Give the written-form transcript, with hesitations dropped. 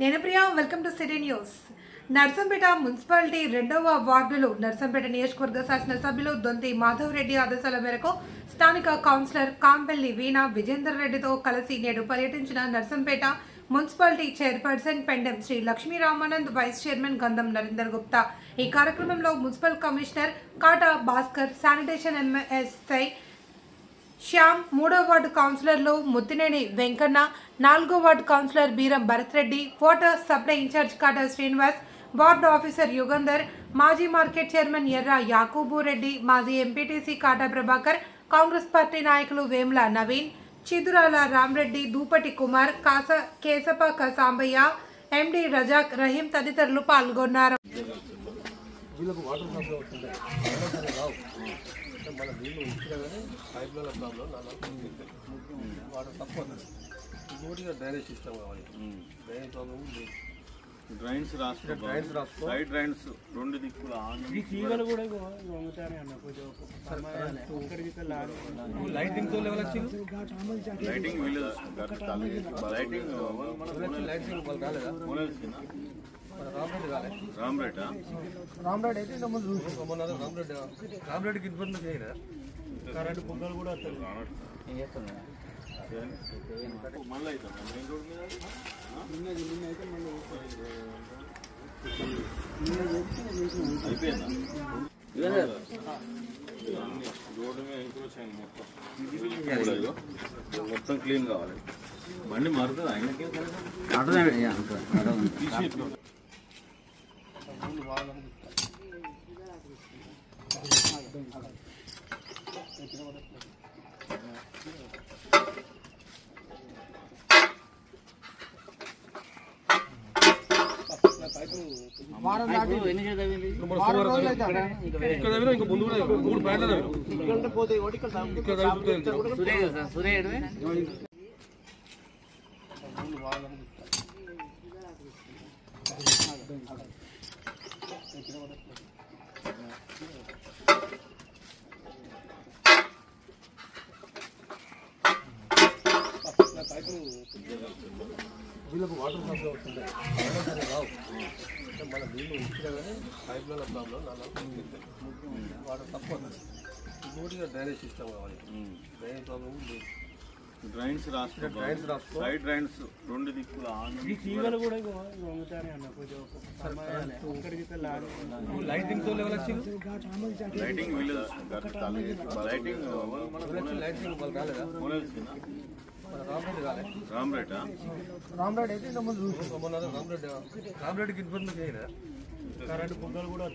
నేను Priya, welcome to city news. Narsampet municipality 2వ వార్డులో నర్సంపేట నియోజకవర్గ శాసనసభ్యులు దొంతి మాధవ్ రెడ్డి ఆదేశాల మేరకు స్థానిక కౌన్సిలర్ కాంపెల్లి వీణా విజేందర్ రెడ్డితో కలిసి నేడు పర్యటించిన Narsampet municipality chairperson Pendem Sri Lakshmi Ramanand, vice chairman Gandham Narender Gupta. ఈ కార్యక్రమంలో municipal commissioner Kata Bhaskar, sanitation MSI Shyam, 3వ వార్డు కౌన్సిలర్లు ముత్తినేని వెంకన్న, 4వ ward councillor Beeram Bharath Reddy, water supply incharge Kata Srinivas, ward officer Yugandhar, మాజీ మార్కెట్ చైర్మన్ ఎర్ర యాకూబు రెడ్డి, మాజీ ఎంపీటీసీ కాటా ప్రభాకర్, కాంగ్రెస్ పార్టీ నాయకులు వేముల నవీన్, చిదురాల రామరెడ్డి, దూపటి కుమార్, కేశప సాంబయ్య, ఎండి రజాక్, రహీం తదితరులు పాల్గొన్నారు. మన నీళ్ళు ఉంచినా కానీ పైప్ల ప్రాబ్లం వాటర్ తక్కువ ఇంకోటిగా డ్రైనేజ్ సిస్టమ్ కావాలి. డ్రైనేజ్ ప్రాబ్లం డ్రైన్స్ రాసుకో సైడ్ డ్రైన్స్ రెండు దిక్కుల లైటింగ్ తో లెవెల్ లైటింగ్ లైటింగ్ రాలేదా? రామ్రెడ్డి అయితే రామ్రెడ్డికి ఇబ్బంది చేయరా? కరెంట్ బుగ్గలు కూడా మళ్ళీ అవుతాం మెయిన్ రోడ్ మీద అయిపోయిందా? రోడ్డు మీద ఇంక్రోచ్ అయింది మొత్తం క్లీన్ కావాలి. బండి మారుతుంది ఆయనకి వీళ్ళకు వాటర్ ప్రాబ్లం వస్తుంది. మన నీళ్ళు ఉంచినా కానీ పైప్ల ప్రాబ్లం వాటర్ తక్కువ ఇంకోటిగా డ్రైనేజ్ సిస్టమ్ కావాలి. డ్రైనేజ్ ప్రాబ్లం డ్రైన్స్ రాసుకో సైడ్ డ్రైన్స్ రెండు దిక్కుల లైటింగ్ తో లెవెల్ లైటింగ్ లైటింగ్ రాలేదా? రామరెడ్డి అయితే రామరెడ్డికి ఇబ్బంది చేయరా? కరెంట్ బుగ్గలు కూడా